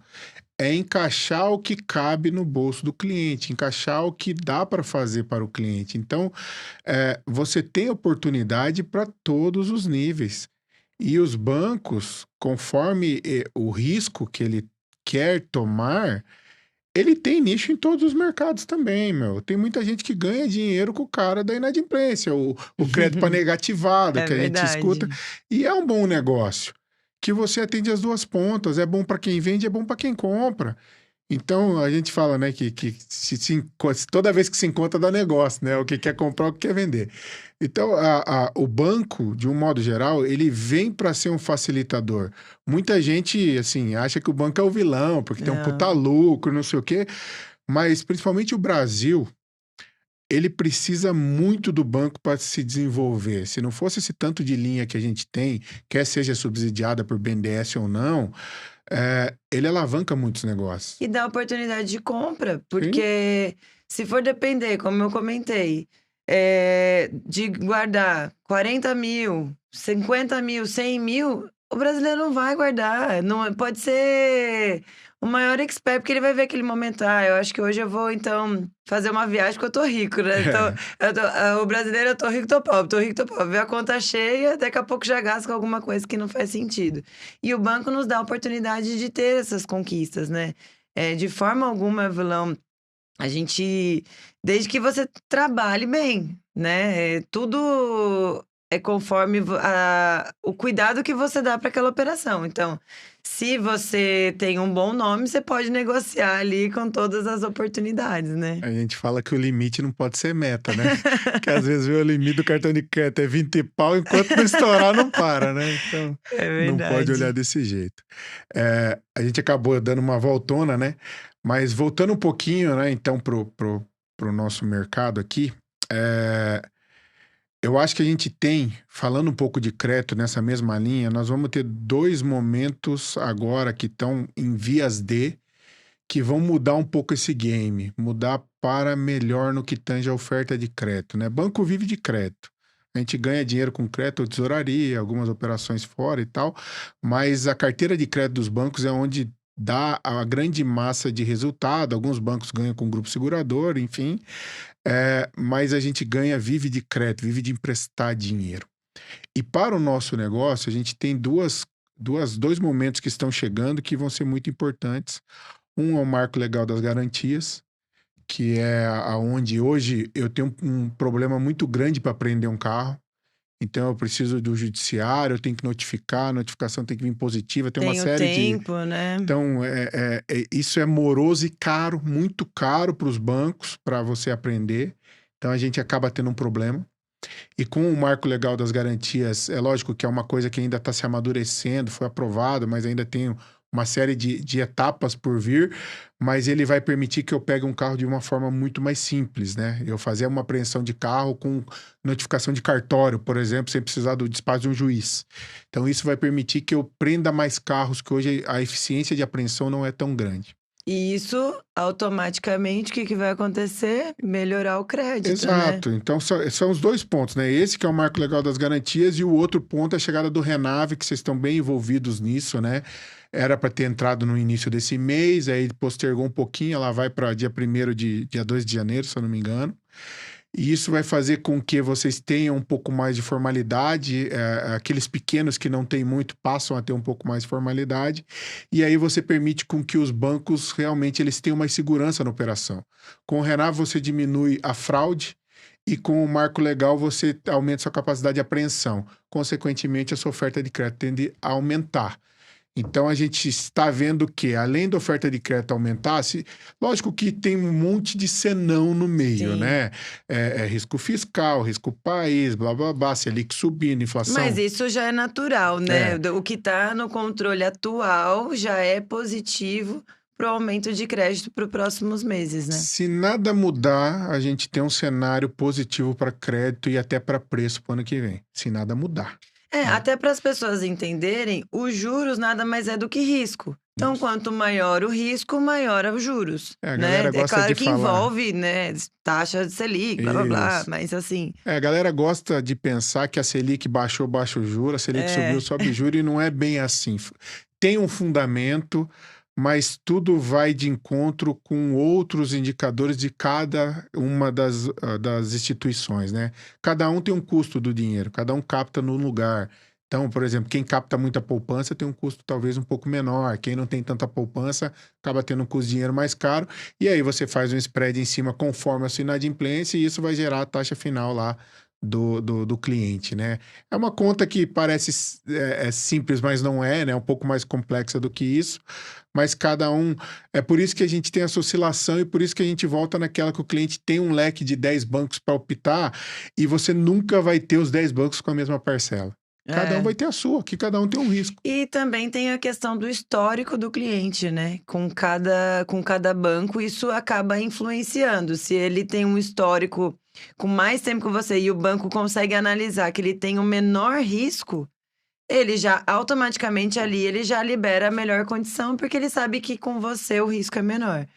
É encaixar o que cabe no bolso do cliente, encaixar o que dá para fazer para o cliente. Então, você tem oportunidade para todos os níveis. E os bancos, conforme o risco que ele quer tomar, ele tem nicho em todos os mercados também, meu. Tem muita gente que ganha dinheiro com o cara da inadimplência, o crédito para negativado É que a gente escuta. verdade. E é um bom negócio, que você atende as duas pontas. É bom para quem vende, é bom para quem compra. Então a gente fala, né, que toda vez que se encontra dá negócio, né? O que quer comprar, o que quer vender. Então o banco, de um modo geral, ele vem para ser um facilitador. Muita gente, assim, acha que o banco é o vilão, porque tem um puta Não. lucro, não sei o quê. Mas principalmente o Brasil, ele precisa muito do banco para se desenvolver. Se não fosse esse tanto de linha que a gente tem, quer seja subsidiada por BNDES ou não, ele alavanca muitos negócios. E dá oportunidade de compra, Sim. porque se for depender, como eu comentei, de guardar 40.000, 50.000, 100.000, o brasileiro não vai guardar. Não, pode ser o maior expert, porque ele vai ver aquele momento: "Ah, eu acho que hoje eu vou, então, fazer uma viagem porque eu tô rico, né? Então, o brasileiro, eu tô rico, tô pobre, tô rico, tô pobre". Vê a conta cheia, daqui a pouco já gasta com alguma coisa que não faz sentido. E o banco nos dá a oportunidade de ter essas conquistas, né? De forma alguma é vilão A gente, desde que você trabalhe bem, né? Tudo é conforme o cuidado que você dá para aquela operação. Então, se você tem um bom nome, você pode negociar ali com todas as oportunidades, né? A gente fala que o limite não pode ser meta, né? Que às vezes o limite do cartão de crédito é 20 pau, enquanto não estourar, não para, né? Então, É não pode olhar verdade. desse jeito. A gente acabou dando uma voltona, né? Mas voltando um pouquinho, né, então, pro nosso mercado aqui, eu acho que a gente tem, falando um pouco de crédito nessa mesma linha, nós vamos ter 2 momentos agora que estão em vias de, que vão mudar um pouco esse game, mudar para melhor no que tange a oferta de crédito, né? Banco vive de crédito. A gente ganha dinheiro com crédito, tesouraria, algumas operações fora e tal, mas a carteira de crédito dos bancos é onde dá a grande massa de resultado. Alguns bancos ganham com grupo segurador, enfim, mas a gente vive de crédito, vive de emprestar dinheiro. E para o nosso negócio, a gente tem dois momentos que estão chegando que vão ser muito importantes. Um é o marco legal das garantias, que é aonde hoje eu tenho um problema muito grande para prender um carro. Então eu preciso do judiciário, eu tenho que notificar, a notificação tem que vir positiva, tem uma Tem o série de. tempo, né? Então, isso é moroso e caro, muito caro para os bancos, para você aprender. Então a gente acaba tendo um problema. E com o marco legal das garantias, é lógico que é uma coisa que ainda está se amadurecendo, foi aprovado, mas ainda tem uma série de etapas por vir, mas ele vai permitir que eu pegue um carro de uma forma muito mais simples, né? Eu fazer uma apreensão de carro com notificação de cartório, por exemplo, sem precisar do despacho de um juiz. Então isso vai permitir que eu prenda mais carros, que hoje a eficiência de apreensão não é tão grande. E isso, automaticamente, o que vai acontecer? Melhorar o crédito, né? Exato. Então, são os 2 pontos, né? Esse que é o marco legal das garantias e o outro ponto é a chegada do Renave, que vocês estão bem envolvidos nisso, né? Era para ter entrado no início desse mês, aí postergou um pouquinho, ela vai para dia 2 de janeiro, se eu não me engano. E isso vai fazer com que vocês tenham um pouco mais de formalidade, aqueles pequenos que não têm muito passam a ter um pouco mais de formalidade, e aí você permite com que os bancos realmente eles tenham mais segurança na operação. Com o Renave você diminui a fraude e com o marco legal você aumenta sua capacidade de apreensão. Consequentemente, a sua oferta de crédito tende a aumentar. Então a gente está vendo que, além da oferta de crédito aumentar, lógico que tem um monte de senão no meio, Sim. né? Risco fiscal, risco país, blá blá blá, Selic subindo, Mas inflação. isso já é natural, né? É, O que está no controle atual já é positivo para o aumento de crédito para os próximos meses, né? se nada mudar, a gente tem um cenário positivo para crédito e até para preço para o ano que vem. Se nada mudar, né? Até para as pessoas entenderem, os juros nada mais é do que risco. Então, Isso. quanto maior o risco, maior é os juros, A né? galera É gosta de claro que falar. envolve, né, taxa de Selic, blá blá blá, Isso. mas assim, A galera gosta de pensar que a Selic baixou, baixa o juro, a Selic subiu, é, sobe o juro, e não é bem assim. Tem um fundamento, mas tudo vai de encontro com outros indicadores de cada uma das instituições, né? Cada um tem um custo do dinheiro, cada um capta no lugar. Então, por exemplo, quem capta muita poupança tem um custo talvez um pouco menor. Quem não tem tanta poupança acaba tendo um custo de dinheiro mais caro. E aí você faz um spread em cima conforme a sua inadimplência e isso vai gerar a taxa final lá do cliente, né? É uma conta que parece simples, mas não é, né? É um pouco mais complexa do que isso. Mas cada um... É por isso que a gente tem essa oscilação e por isso que a gente volta naquela que o cliente tem um leque de 10 bancos para optar e você nunca vai ter os 10 bancos com a mesma parcela. Cada um é. vai ter a sua, que cada um tem um risco. E também tem a questão do histórico do cliente, né? Com cada banco, isso acaba influenciando. Se ele tem um histórico com mais tempo que você e o banco consegue analisar que ele tem um menor risco, ele já automaticamente ali ele já libera a melhor condição, porque ele sabe que com você o risco é menor.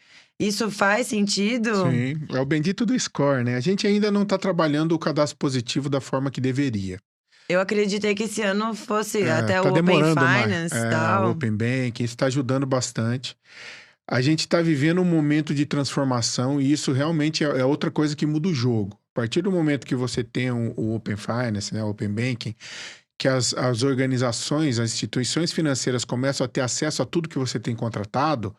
Isso faz sentido? Sim, é o bendito do score, né? A gente ainda não está trabalhando o cadastro positivo da forma que deveria. Eu acreditei que esse ano fosse até Tá o Open demorando mais. Finance e O tal. Open Banking está ajudando bastante. A gente está vivendo um momento de transformação e isso realmente é outra coisa que muda o jogo. A partir do momento que você tem o Open Finance, né, o Open Banking, que as organizações, as instituições financeiras começam a ter acesso a tudo que você tem contratado,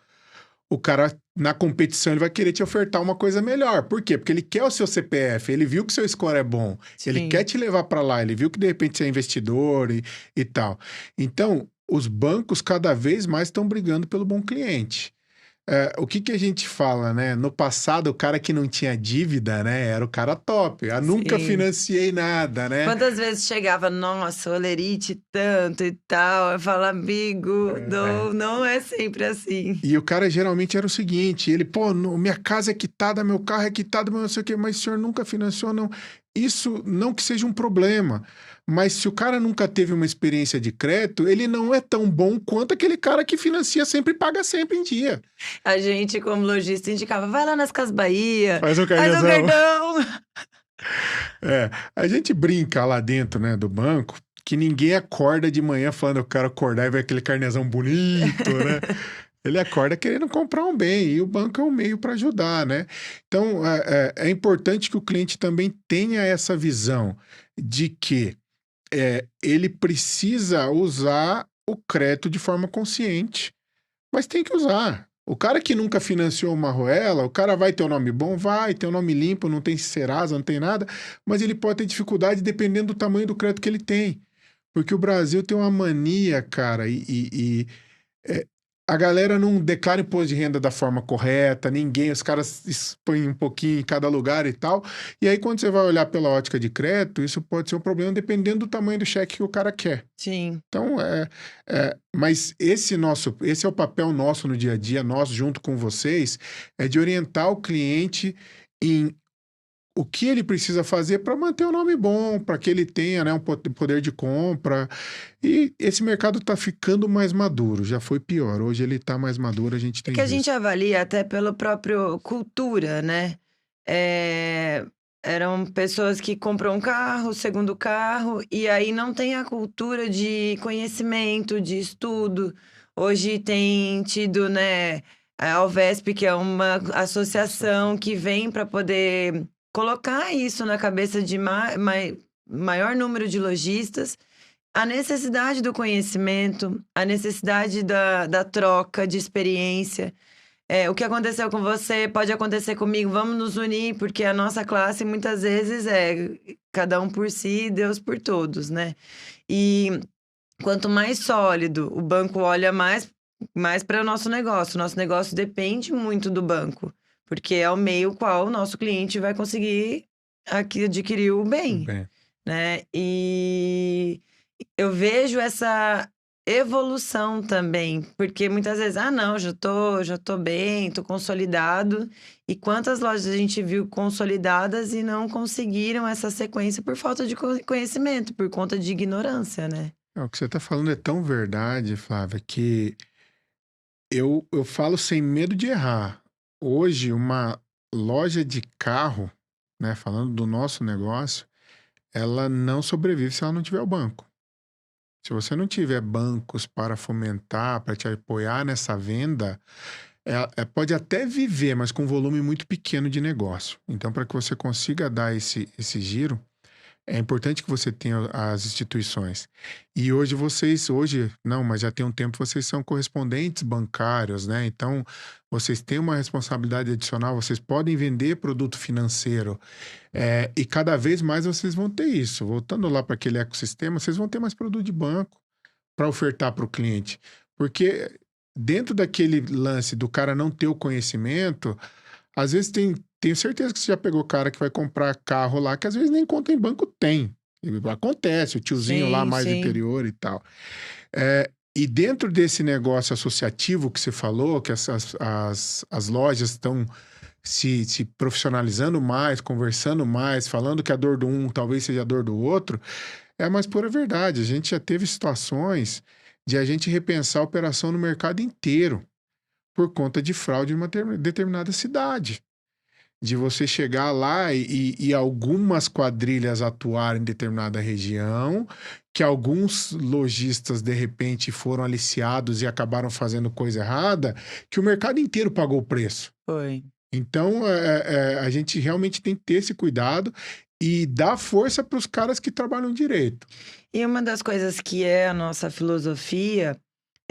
o cara, na competição, ele vai querer te ofertar uma coisa melhor. Por quê? Porque ele quer o seu CPF, ele viu que seu score é bom, ele quer Sim. te levar para lá, ele viu que de repente você é investidor e tal. Então, os bancos cada vez mais estão brigando pelo bom cliente. O que a gente fala, né? No passado, o cara que não tinha dívida, né? Era o cara top. Eu nunca Sim. financiei nada, né? Quantas vezes chegava, nossa, olerite tanto e tal. Eu falo, amigo, não, não é sempre assim. E o cara geralmente era o seguinte, ele, pô, minha casa é quitada, meu carro é quitado, mas não sei o quê, mas o senhor nunca financiou, não. Isso não que seja um problema, mas se o cara nunca teve uma experiência de crédito, ele não é tão bom quanto aquele cara que financia sempre e paga sempre em dia. A gente, como lojista, indicava, vai lá nas Casas Bahia, Faz um faz um carnezão. cartão. A gente brinca lá dentro, né, do banco, que ninguém acorda de manhã falando, eu quero acordar e ver aquele carnezão bonito, né? Ele acorda querendo comprar um bem e o banco é um meio para ajudar, né? Então, é importante que o cliente também tenha essa visão de que ele precisa usar o crédito de forma consciente, mas tem que usar. O cara que nunca financiou uma Ruela, o cara vai ter um nome bom? Vai, ter um nome limpo, não tem Serasa, não tem nada, mas ele pode ter dificuldade dependendo do tamanho do crédito que ele tem. Porque o Brasil tem uma mania, cara, é, a galera não declara imposto de renda da forma correta, ninguém, os caras expõem um pouquinho em cada lugar e tal. E aí, quando você vai olhar pela ótica de crédito, isso pode ser um problema dependendo do tamanho do cheque que o cara quer. Sim. Então, mas esse é o papel nosso no dia a dia, nós junto com vocês, é de orientar o cliente em o que ele precisa fazer para manter o nome bom, para que ele tenha, né, um poder de compra. E esse mercado está ficando mais maduro, já foi pior. Hoje ele está mais maduro, a gente É tem que a gente visto. avalia até pelo próprio cultura, né? Eh, Eram pessoas que compram um carro, segundo carro, e aí não tem a cultura de conhecimento, de estudo. Hoje tem tido, né, a Alvesp, que é uma associação que vem para poder colocar isso na cabeça de maior número de lojistas, a necessidade do conhecimento, a necessidade da troca de experiência. O que aconteceu com você pode acontecer comigo, vamos nos unir, porque a nossa classe muitas vezes é cada um por si, Deus por todos, né? E quanto mais sólido, o banco olha mais para o nosso negócio. O nosso negócio depende muito do banco, porque é o meio qual o nosso cliente vai conseguir aqui adquirir o bem, Bem, né? E eu vejo essa evolução também, porque muitas vezes, ah, não, já tô bem, tô consolidado. E quantas lojas a gente viu consolidadas e não conseguiram essa sequência por falta de conhecimento, por conta de ignorância, né? o que você está falando é tão verdade, Flávia, que eu falo sem medo de errar. Hoje, uma loja de carro, né, falando do nosso negócio, ela não sobrevive se ela não tiver o banco. Se você não tiver bancos para fomentar, para te apoiar nessa venda, pode até viver, mas com um volume muito pequeno de negócio. Então, para que você consiga dar esse giro, é importante que você tenha as instituições. E hoje não, mas já tem um tempo, vocês são correspondentes bancários, né? Então, vocês têm uma responsabilidade adicional, vocês podem vender produto financeiro. E cada vez mais vocês vão ter isso. Voltando lá para aquele ecossistema, vocês vão ter mais produto de banco para ofertar para o cliente. Porque dentro daquele lance do cara não ter o conhecimento, às vezes tenho certeza que você já pegou cara que vai comprar carro lá, que às vezes nem conta em banco tem. Acontece, o tiozinho lá Sim, mais do sim. interior e tal. E dentro desse negócio associativo que você falou, que as lojas estão se profissionalizando mais, conversando mais, falando que a dor do um talvez seja a dor do outro, é a mais pura verdade. A gente já teve situações de a gente repensar a operação no mercado inteiro por conta de fraude em uma determinada cidade. De você chegar lá e algumas quadrilhas atuarem em determinada região, que alguns lojistas, de repente, foram aliciados e acabaram fazendo coisa errada, que o mercado inteiro pagou o preço. Foi. Então, a gente realmente tem que ter esse cuidado e dar força para os caras que trabalham direito. E uma das coisas que é a nossa filosofia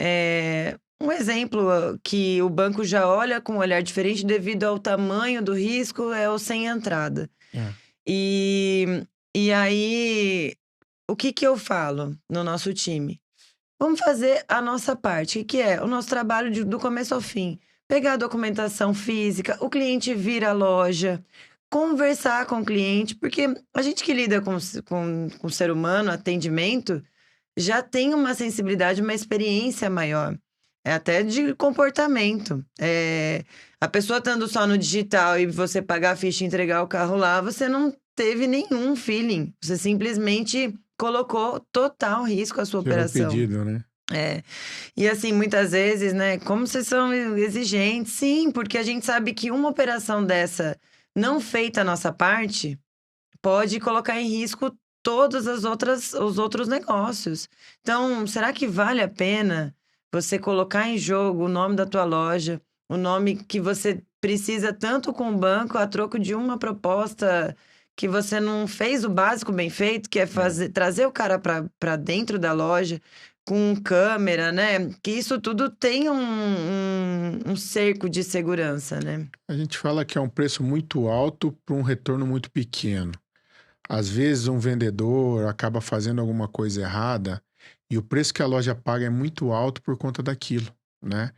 é Um exemplo que o banco já olha com um olhar diferente devido ao tamanho do risco é o sem entrada. É. E, e aí, o que que eu falo no nosso time? Vamos fazer a nossa parte, que é o nosso trabalho do começo ao fim. Pegar a documentação física, o cliente vir à loja, conversar com o cliente, porque a gente que lida com o ser humano, atendimento, já tem uma sensibilidade, uma experiência maior. É até de comportamento. A pessoa estando só no digital e você pagar a ficha e entregar o carro lá, você não teve nenhum feeling. Você simplesmente colocou total risco à sua Tirou o operação. pedido, né? E assim, muitas vezes, né, como vocês são exigentes? Sim, porque a gente sabe que uma operação dessa não feita a nossa parte pode colocar em risco todas as outras os outros negócios. Então, será que vale a pena você colocar em jogo o nome da tua loja, o nome que você precisa tanto com o banco a troco de uma proposta que você não fez o básico bem feito, que é trazer o cara para dentro da loja com câmera, né? Que isso tudo tem um cerco de segurança, né? A gente fala que é um preço muito alto para um retorno muito pequeno. Às vezes um vendedor acaba fazendo alguma coisa errada e o preço que a loja paga é muito alto por conta daquilo, né?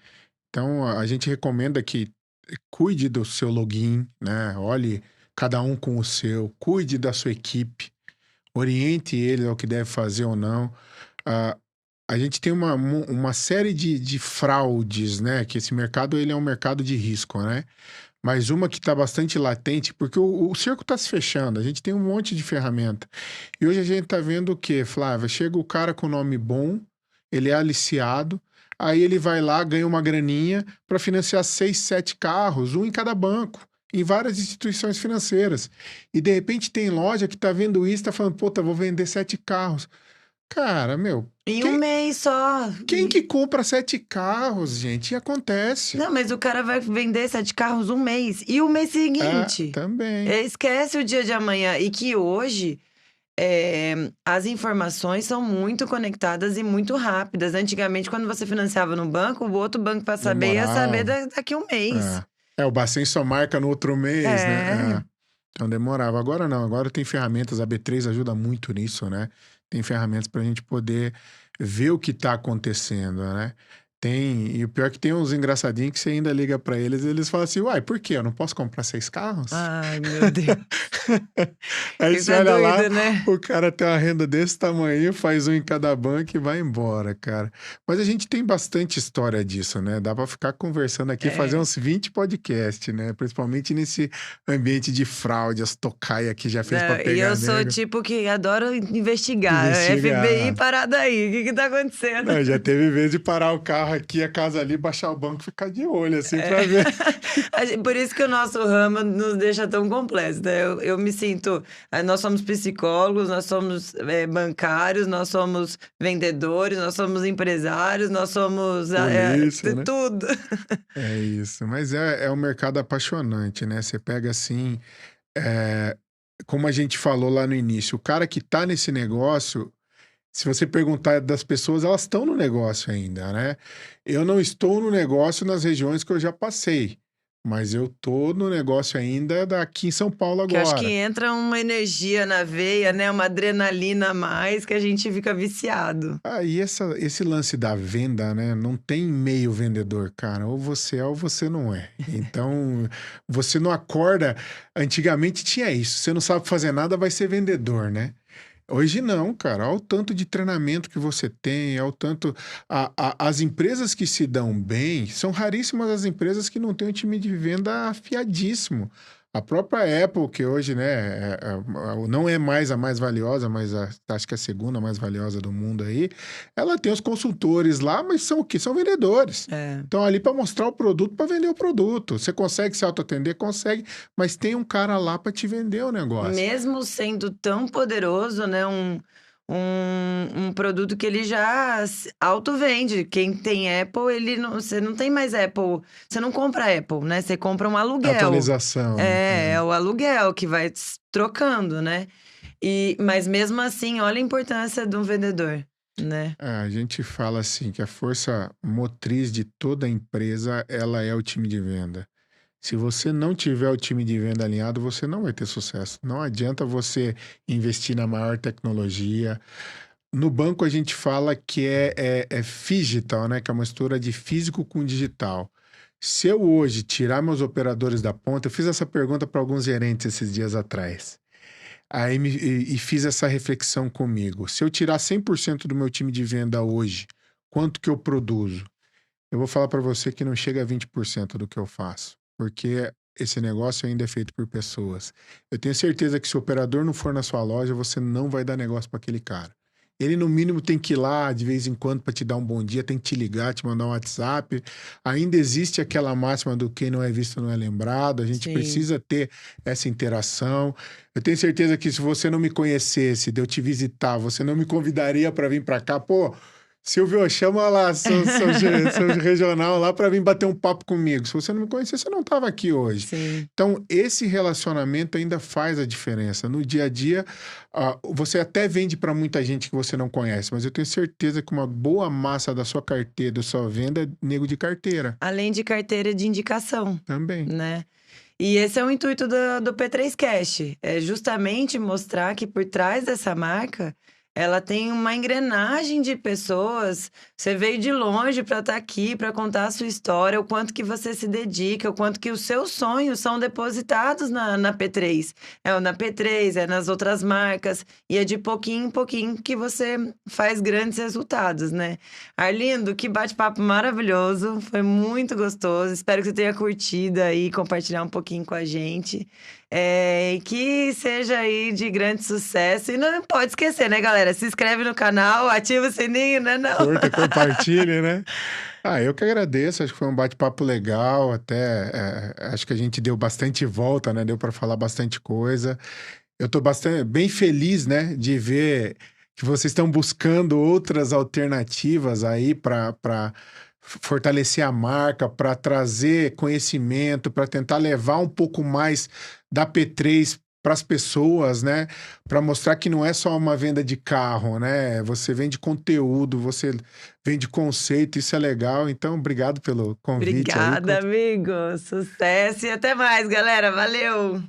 Então a gente recomenda que cuide do seu login, né? Olhe cada um com o seu, cuide da sua equipe, oriente ele ao que deve fazer ou não. Ah, a gente tem uma série de fraudes, né? Que esse mercado ele é um mercado de risco, né? Mas uma que está bastante latente, porque o cerco está se fechando, a gente tem um monte de ferramenta. E hoje a gente está vendo o quê, Flávia? Chega o cara com nome bom, ele é aliciado, aí ele vai lá, ganha uma graninha para financiar 6, 7 carros, um em cada banco, em várias instituições financeiras. E de repente tem loja que está vendo isso, está falando, puta, vou vender 7 carros. Cara, meu, Em um mês só. quem que compra 7 carros, gente? E acontece. Não, mas o cara vai vender 7 carros um mês. E o mês seguinte? Também. Esquece o dia de amanhã. E que hoje as informações são muito conectadas e muito rápidas. Antigamente, quando você financiava no banco, o outro banco para saber ia saber daqui a um mês. O Bacen só marca no outro mês, né? Então demorava. Agora não, agora tem ferramentas, a B3 ajuda muito nisso, né? Tem ferramentas para a gente poder ver o que está acontecendo, né? E o pior é que tem uns engraçadinhos que você ainda liga para eles e eles falam assim, uai, por quê? Eu não posso comprar 6 carros? Ai, meu Deus. Aí Isso você é olha doido, lá, né? o cara tem uma renda desse tamanho, faz um em cada banco e vai embora, cara. Mas a gente tem bastante história disso, né? Dá para ficar conversando aqui, fazer uns 20 podcasts, né? Principalmente nesse ambiente de fraude, as tocaia que já fez para pegar E eu sou o nego. tipo que adoro investigar. Investigar. FBI parada aí, o que tá acontecendo? Não, já teve vez de parar o carro aqui, a casa ali, baixar o banco e ficar de olho, assim, pra ver. Por isso que o nosso ramo nos deixa tão complexo, né? Eu me sinto... Nós somos psicólogos, nós somos bancários, nós somos vendedores, nós somos empresários, nós somos Polícia, né? tudo. É isso. Mas é um mercado apaixonante, né? Você pega assim... como a gente falou lá no início, o cara que tá nesse negócio... Se você perguntar das pessoas, elas estão no negócio ainda, né? Eu não estou no negócio nas regiões que eu já passei, mas eu tô no negócio ainda daqui em São Paulo agora. Que eu acho que entra uma energia na veia, né? Uma adrenalina a mais que a gente fica viciado. E esse lance da venda, né? Não tem meio vendedor, cara. Ou você é ou você não é. Então, você não acorda... Antigamente tinha isso. Você não sabe fazer nada, vai ser vendedor, né? Hoje não, cara. Olha o tanto de treinamento que você tem, olha o tanto... As empresas que se dão bem, são raríssimas as empresas que não têm um time de venda afiadíssimo. A própria Apple, que hoje, né, não é mais a mais valiosa, mas acho que é a segunda mais valiosa do mundo aí, ela tem os consultores lá, mas são o quê? São vendedores. Estão ali para mostrar o produto, para vender o produto. Você consegue se autoatender? Consegue, mas tem um cara lá para te vender o negócio. Mesmo sendo tão poderoso, né, um produto que ele já auto-vende. Quem tem Apple, você não tem mais Apple. Você não compra Apple, né? Você compra um aluguel. Atualização. É o aluguel que vai trocando, né? Mas mesmo assim, olha a importância de um vendedor. né? A gente fala assim que a força motriz de toda empresa, ela é o time de venda. Se você não tiver o time de venda alinhado, você não vai ter sucesso. Não adianta você investir na maior tecnologia. No banco a gente fala que é phygital, né? Que é uma mistura de físico com digital. Se eu hoje tirar meus operadores da ponta, eu fiz essa pergunta para alguns gerentes esses dias atrás. E fiz essa reflexão comigo. Se eu tirar 100% do meu time de venda hoje, quanto que eu produzo? Eu vou falar para você que não chega a 20% do que eu faço, porque esse negócio ainda é feito por pessoas. Eu tenho certeza que se o operador não for na sua loja, você não vai dar negócio para aquele cara. Ele, no mínimo, tem que ir lá de vez em quando para te dar um bom dia, tem que te ligar, te mandar um WhatsApp. Ainda existe aquela máxima do quem não é visto não é lembrado. A gente Sim. precisa ter essa interação. Eu tenho certeza que se você não me conhecesse, de eu te visitar, você não me convidaria para vir para cá. Pô, Silvio, chama lá seu regional lá para vir bater um papo comigo. Se você não me conhecer, você não estava aqui hoje. Sim. Então, esse relacionamento ainda faz a diferença. No dia a dia, você até vende para muita gente que você não conhece, mas eu tenho certeza que uma boa massa da sua carteira, da sua venda, é nego de carteira Além de carteira de indicação, também. né? E esse é o intuito do P3 Cash, é justamente mostrar que por trás dessa marca, ela tem uma engrenagem de pessoas. Você veio de longe para estar aqui, para contar a sua história, o quanto que você se dedica, o quanto que os seus sonhos são depositados na P3. É na P3, é nas outras marcas, e é de pouquinho em pouquinho que você faz grandes resultados, né? Arlindo, que bate-papo maravilhoso, foi muito gostoso. Espero que você tenha curtido aí, compartilhar um pouquinho com a gente. E que seja aí de grande sucesso. E não pode esquecer, né, galera? Se inscreve no canal, ativa o sininho, né? Não. Curta, compartilhe, né? Eu que agradeço, acho que foi um bate-papo legal, até acho que a gente deu bastante volta, né? Deu para falar bastante coisa. Eu estou bem feliz, né, de ver que vocês estão buscando outras alternativas aí para fortalecer a marca, para trazer conhecimento, para tentar levar um pouco mais da P3 para as pessoas, né? Para mostrar que não é só uma venda de carro, né? Você vende conteúdo, você vende conceito, isso é legal. Então, obrigado pelo convite aí. Obrigada, amigo. Sucesso e até mais, galera. Valeu!